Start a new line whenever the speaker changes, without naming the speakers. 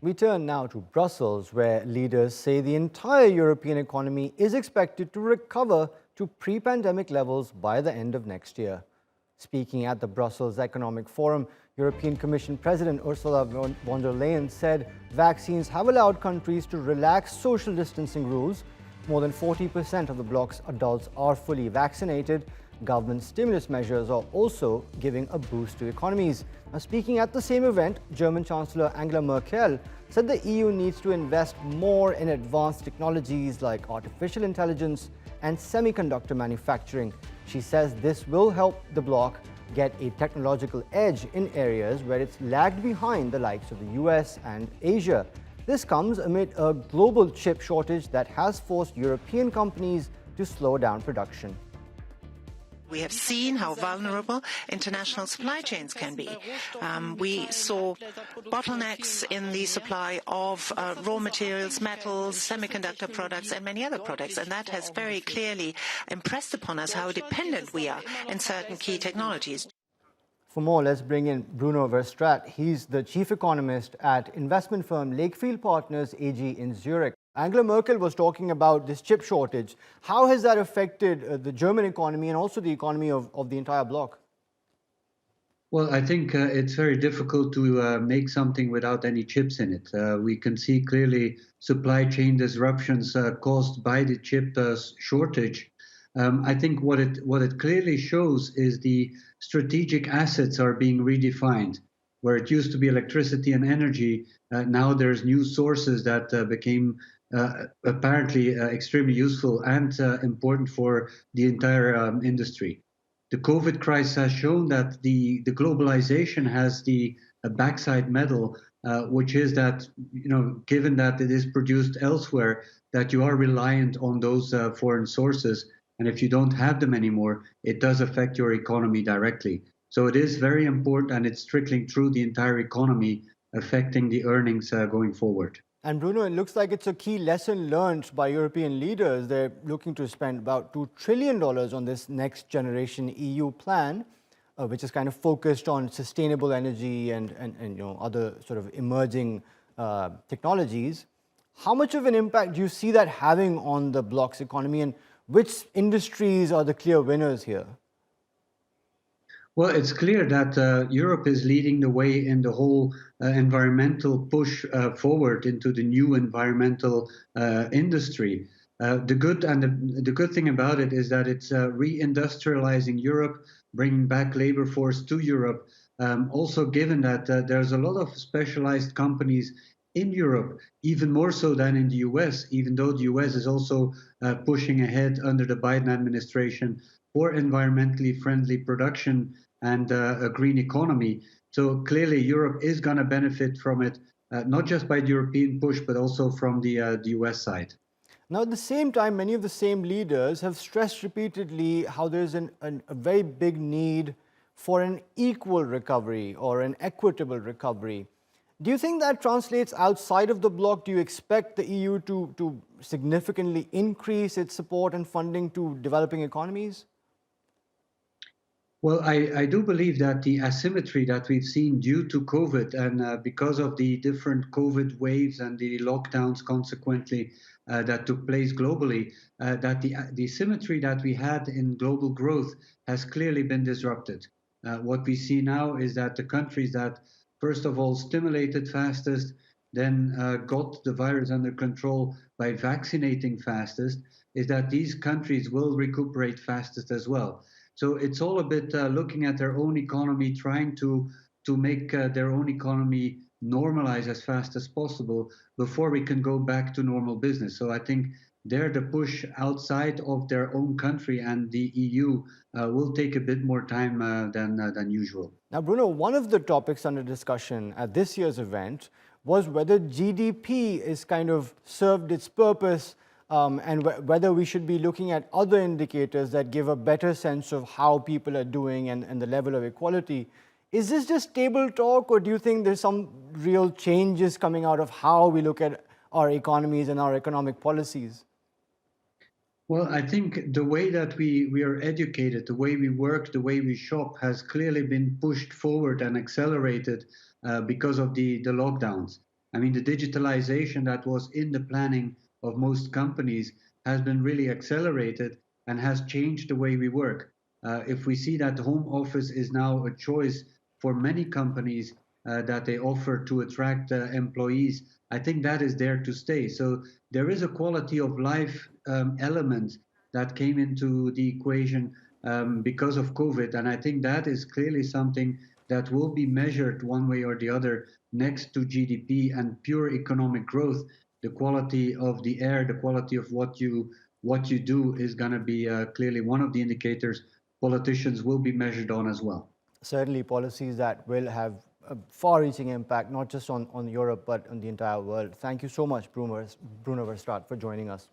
We turn now to Brussels, where leaders say the entire European economy is expected to recover to pre-pandemic levels by the end of next year. Speaking at the Brussels Economic Forum, European Commission President Ursula von der Leyen said vaccines have allowed countries to relax social distancing rules. More than 40% of the bloc's adults are fully vaccinated. Government stimulus measures are also giving a boost to economies. Now, speaking at the same event, German Chancellor Angela Merkel said the EU needs to invest more in advanced technologies like artificial intelligence and semiconductor manufacturing. She says this will help the bloc get a technological edge in areas where it's lagged behind the likes of the US and Asia. This comes amid a global chip shortage that has forced European companies to slow down production.
We have seen how vulnerable international supply chains can be. We saw bottlenecks in the supply of raw materials, metals, semiconductor products, and many other products, and that has very clearly impressed upon us how dependent we are in certain key technologies.
For more, let's bring in Bruno Verstraete. He's the chief economist at investment firm Lakefield Partners AG in Zurich. Angela Merkel was talking about this chip shortage. How has that affected the German economy and also the economy of the entire bloc?
Well, I think it's very difficult to make something without any chips in it. We can see clearly supply chain disruptions caused by the chip shortage. I think what it clearly shows is the strategic assets are being redefined. Where it used to be electricity and energy, now there's new sources that became apparently extremely useful and important for the entire industry. The COVID crisis has shown that the globalization has the backside medal, which is that, given that it is produced elsewhere, that you are reliant on those foreign sources. And if you don't have them anymore, it does affect your economy directly. So it is very important, and it's trickling through the entire economy, affecting the earnings going forward.
And Bruno, it looks like it's a key lesson learned by European leaders. They're looking to spend about $2 trillion on this next generation EU plan, which is kind of focused on sustainable energy and other sort of emerging technologies. How much of an impact do you see that having on the bloc's economy, and which industries are the clear winners here?
Well, it's clear that Europe is leading the way in the whole environmental push forward into the new environmental industry. The good thing about it is that it's reindustrializing Europe, bringing back labor force to Europe. Also, given that there's a lot of specialized companies in Europe, even more so than in the US, even though the US is also pushing ahead under the Biden administration for environmentally friendly production and a green economy. So clearly Europe is going to benefit from it, not just by the European push, but also from the US side.
Now, at the same time, many of the same leaders have stressed repeatedly how there's a very big need for an equal recovery or an equitable recovery. Do you think that translates outside of the bloc? Do you expect the EU to significantly increase its support and funding to developing economies?
Well, I do believe that the asymmetry that we've seen due to COVID and because of the different COVID waves and the lockdowns consequently that took place globally, that the symmetry that we had in global growth has clearly been disrupted. What we see now is that the countries that, first of all, stimulated fastest, then got the virus under control by vaccinating fastest, is that these countries will recuperate fastest as well. So it's all a bit looking at their own economy, trying to make their own economy normalize as fast as possible before we can go back to normal business. So I think there the push outside of their own country and the EU will take a bit more time than usual.
Now, Bruno, one of the topics under discussion at this year's event was whether GDP is kind of served its purpose and whether we should be looking at other indicators that give a better sense of how people are doing and the level of equality. Is this just table talk, or do you think there's some real changes coming out of how we look at our economies and our economic policies?
Well, I think the way that we are educated, the way we work, the way we shop has clearly been pushed forward and accelerated because of the lockdowns. I mean, the digitalization that was in the planning of most companies has been really accelerated and has changed the way we work. If we see that the home office is now a choice for many companies that they offer to attract employees, I think that is there to stay. So there is a quality of life element that came into the equation because of COVID. And I think that is clearly something that will be measured one way or the other next to GDP and pure economic growth. The quality of the air, the quality of what you do is going to be clearly one of the indicators politicians will be measured on as well.
Certainly policies that will have a far-reaching impact, not just on Europe, but on the entire world. Thank you so much, Bruno Verstraete, for joining us.